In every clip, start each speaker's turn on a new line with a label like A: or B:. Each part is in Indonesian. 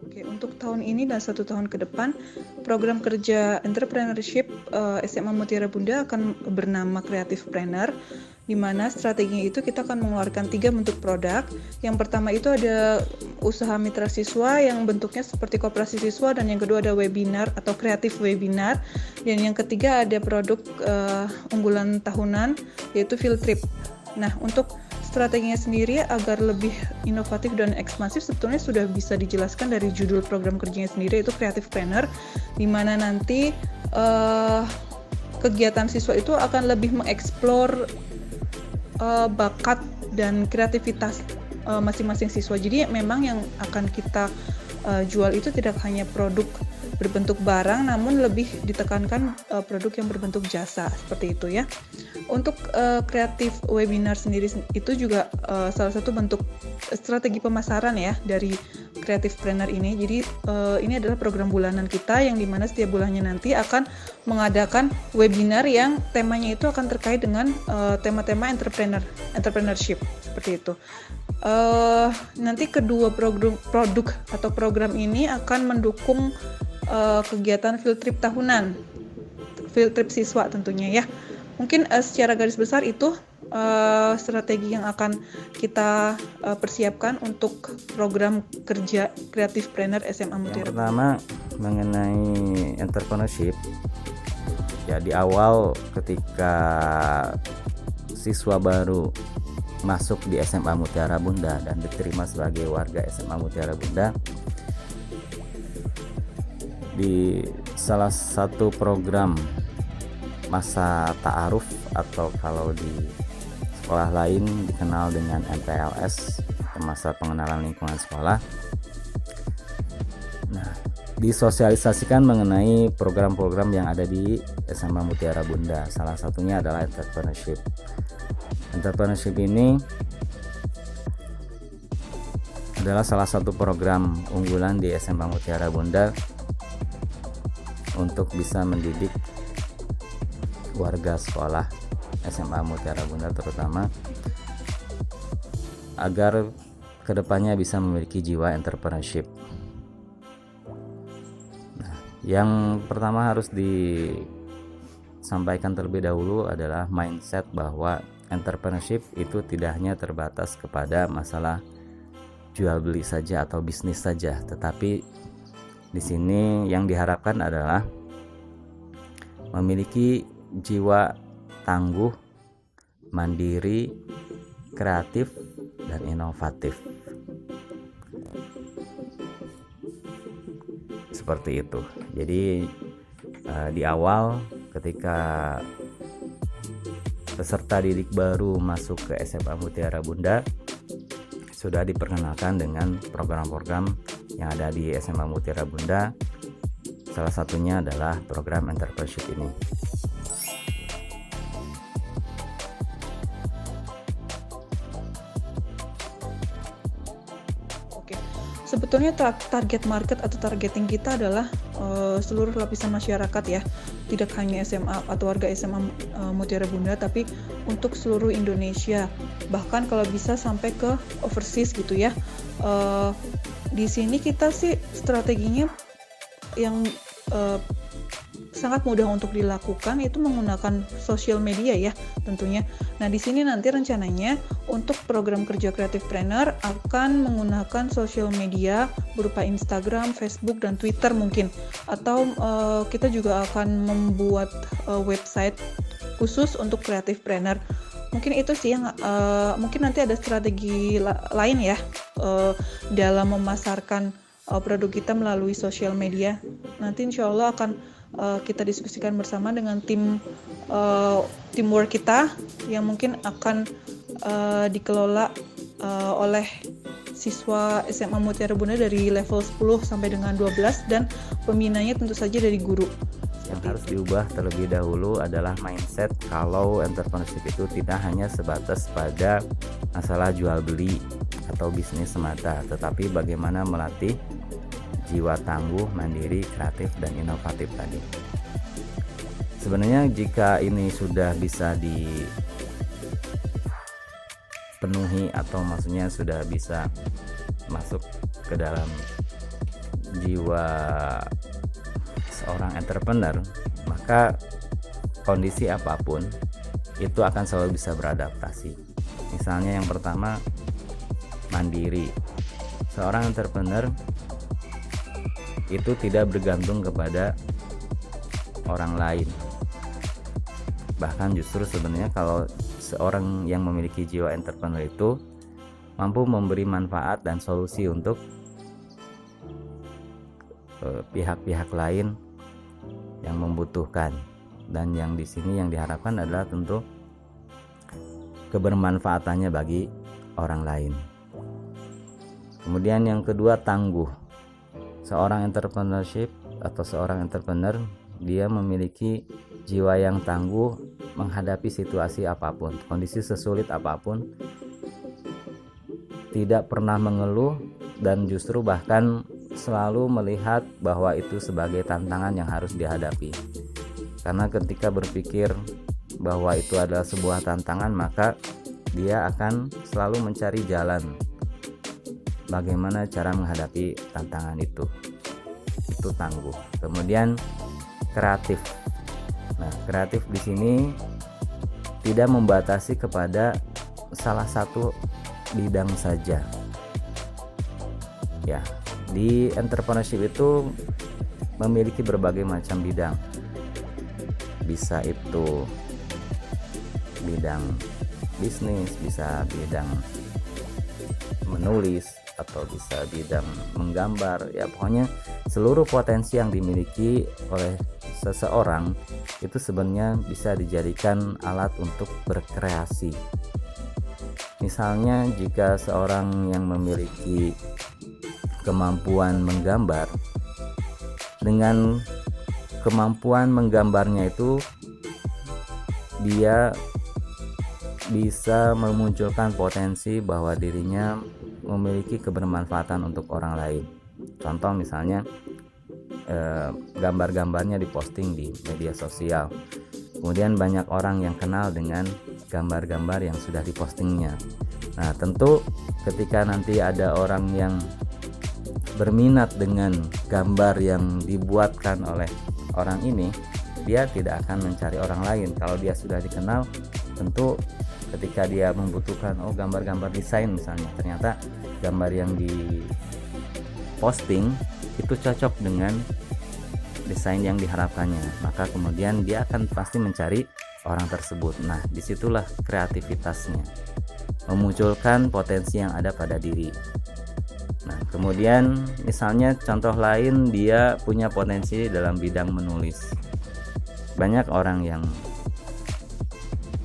A: Oke, untuk tahun ini dan 1 tahun ke depan, program kerja entrepreneurship SMA Mutiara Bunda akan bernama Creative Planner, di mana strateginya itu kita akan mengeluarkan 3 bentuk produk. Yang pertama itu ada usaha mitra siswa yang bentuknya seperti koperasi siswa, dan yang kedua ada webinar atau kreatif webinar, dan yang ketiga ada produk unggulan tahunan yaitu field trip. Nah, untuk strateginya sendiri agar lebih inovatif dan ekspansif sebetulnya sudah bisa dijelaskan dari judul program kerjanya sendiri, yaitu Creative Planner, di mana nanti kegiatan siswa itu akan lebih mengeksplor bakat dan kreativitas masing-masing siswa. Jadi memang yang akan kita jual itu tidak hanya produk berbentuk barang, namun lebih ditekankan produk yang berbentuk jasa, seperti itu ya. Untuk kreatif webinar sendiri itu juga salah satu bentuk strategi pemasaran ya dari Creative Planner ini. Jadi ini adalah program bulanan kita yang dimana setiap bulannya nanti akan mengadakan webinar yang temanya itu akan terkait dengan tema-tema entrepreneurship, seperti itu. Nanti kedua produk atau program ini akan mendukung kegiatan field trip tahunan, field trip siswa tentunya ya. Mungkin secara garis besar itu strategi yang akan kita persiapkan untuk program kerja Creative Planner SMA Mutiara.
B: Yang pertama mengenai entrepreneurship, ya di awal ketika siswa baru masuk di SMA Mutiara Bunda dan diterima sebagai warga SMA Mutiara Bunda, di salah satu program masa ta'aruf atau kalau di sekolah lain dikenal dengan MPLS, masa pengenalan lingkungan sekolah. Nah, disosialisasikan mengenai program-program yang ada di SMA Mutiara Bunda. Salah satunya adalah entrepreneurship. Entrepreneurship ini adalah salah satu program unggulan di SMA Mutiara Bunda untuk bisa mendidik warga sekolah SMA Mutiara Bunda terutama agar kedepannya bisa memiliki jiwa entrepreneurship. Nah, yang pertama harus disampaikan terlebih dahulu adalah mindset bahwa entrepreneurship itu tidak hanya terbatas kepada masalah jual beli saja atau bisnis saja, tetapi di sini yang diharapkan adalah memiliki jiwa tangguh, mandiri, kreatif, dan inovatif. Seperti itu. Jadi di awal ketika peserta didik baru masuk ke SMA Mutiara Bunda sudah diperkenalkan dengan program-program yang ada di SMA Mutiara Bunda. Salah satunya adalah program entrepreneurship ini.
A: Oke, sebetulnya target market atau targeting kita adalah seluruh lapisan masyarakat ya, tidak hanya SMA atau warga SMA Mutiara Bunda, tapi untuk seluruh Indonesia, bahkan kalau bisa sampai ke overseas gitu ya. Di sini kita sih strateginya yang sangat mudah untuk dilakukan itu menggunakan sosial media ya tentunya. Nah, di sini nanti rencananya untuk program kerja Creative Planner akan menggunakan sosial media berupa Instagram, Facebook, dan Twitter mungkin. Atau kita juga akan membuat website khusus untuk Creative Planner. Mungkin itu sih yang mungkin nanti ada strategi lain ya dalam memasarkan produk kita melalui sosial media. Nanti insya Allah akan kita diskusikan bersama dengan teamwork kita yang mungkin akan dikelola oleh siswa SMA Mutiara Bunda dari level 10 sampai dengan 12 dan pembinanya tentu saja dari guru.
B: Yang harus diubah terlebih dahulu adalah mindset kalau entrepreneurship itu tidak hanya sebatas pada masalah jual beli atau bisnis semata, tetapi bagaimana melatih jiwa tangguh, mandiri, kreatif, dan inovatif tadi. Sebenarnya jika ini sudah bisa penuhi, atau maksudnya sudah bisa masuk ke dalam jiwa seorang entrepreneur, maka kondisi apapun itu akan selalu bisa beradaptasi. Misalnya yang pertama, mandiri. Seorang entrepreneur itu tidak bergantung kepada orang lain. Bahkan justru sebenarnya kalau seorang yang memiliki jiwa entrepreneur itu mampu memberi manfaat dan solusi untuk pihak-pihak lain yang membutuhkan, dan yang di sini yang diharapkan adalah tentu kebermanfaatannya bagi orang lain. Kemudian yang kedua, tangguh. Seorang entrepreneur dia memiliki jiwa yang tangguh menghadapi situasi apapun, kondisi sesulit apapun, tidak pernah mengeluh, dan justru bahkan selalu melihat bahwa itu sebagai tantangan yang harus dihadapi. Karena ketika berpikir bahwa itu adalah sebuah tantangan, maka dia akan selalu mencari jalan bagaimana cara menghadapi tantangan itu. Itu tangguh. Kemudian kreatif. Nah, kreatif di sini tidak membatasi kepada salah satu bidang saja. Ya, di entrepreneurship itu memiliki berbagai macam bidang. Bisa itu bidang bisnis, bisa bidang menulis, atau bisa bidang menggambar. Ya, pokoknya seluruh potensi yang dimiliki oleh seseorang itu sebenarnya bisa dijadikan alat untuk berkreasi. Misalnya jika seorang yang memiliki kemampuan menggambar, dengan kemampuan menggambarnya itu dia bisa memunculkan potensi bahwa dirinya memiliki kebermanfaatan untuk orang lain. Contoh misalnya gambar-gambarnya diposting di media sosial, kemudian banyak orang yang kenal dengan gambar-gambar yang sudah dipostingnya. Nah, tentu ketika nanti ada orang yang berminat dengan gambar yang dibuatkan oleh orang ini, dia tidak akan mencari orang lain. Kalau dia sudah dikenal, tentu ketika dia membutuhkan gambar-gambar desain misalnya, ternyata gambar yang diposting itu cocok dengan desain yang diharapkannya, maka kemudian dia akan pasti mencari orang tersebut. Nah, disitulah kreativitasnya, memunculkan potensi yang ada pada diri. Nah, kemudian misalnya contoh lain, dia punya potensi dalam bidang menulis. Banyak orang yang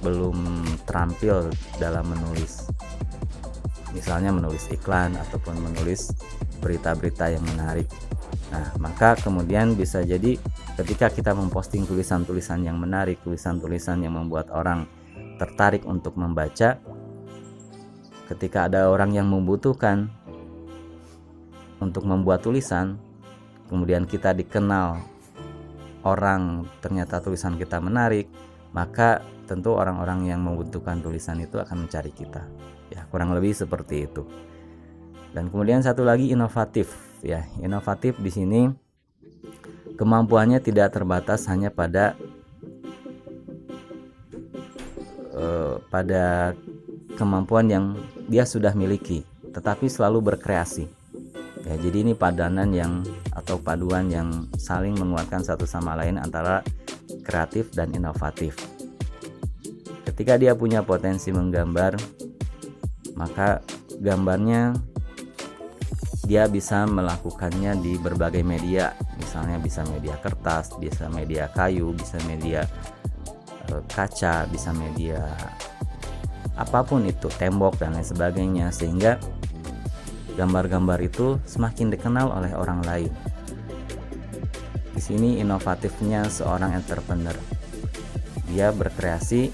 B: belum terampil dalam menulis, misalnya menulis iklan ataupun menulis berita-berita yang menarik. Nah, maka kemudian bisa jadi ketika kita memposting tulisan-tulisan yang menarik, tulisan-tulisan yang membuat orang tertarik untuk membaca, ketika ada orang yang membutuhkan untuk membuat tulisan, kemudian kita dikenal orang, ternyata tulisan kita menarik, maka tentu orang-orang yang membutuhkan tulisan itu akan mencari kita. Ya, kurang lebih seperti itu. Dan kemudian satu lagi, inovatif. Ya, inovatif di sini kemampuannya tidak terbatas hanya pada kemampuan yang dia sudah miliki, tetapi selalu berkreasi. Ya, jadi ini padanan atau paduan yang saling menguatkan satu sama lain antara kreatif dan inovatif. Ketika dia punya potensi menggambar, maka gambarnya dia bisa melakukannya di berbagai media. Misalnya bisa media kertas, bisa media kayu, bisa media kaca, bisa media apapun itu, tembok dan lain sebagainya, sehingga gambar-gambar itu semakin dikenal oleh orang lain. Di sini inovatifnya seorang entrepreneur. Dia berkreasi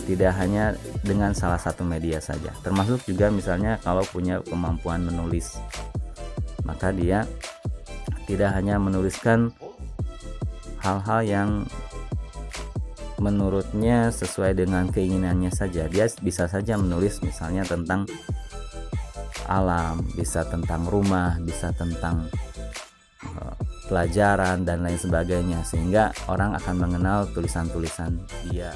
B: tidak hanya dengan salah satu media saja, termasuk juga misalnya kalau punya kemampuan menulis, maka dia tidak hanya menuliskan hal-hal yang menurutnya sesuai dengan keinginannya saja. Dia bisa saja menulis misalnya tentang alam, bisa tentang rumah, bisa tentang pelajaran dan lain sebagainya, sehingga orang akan mengenal tulisan-tulisan dia.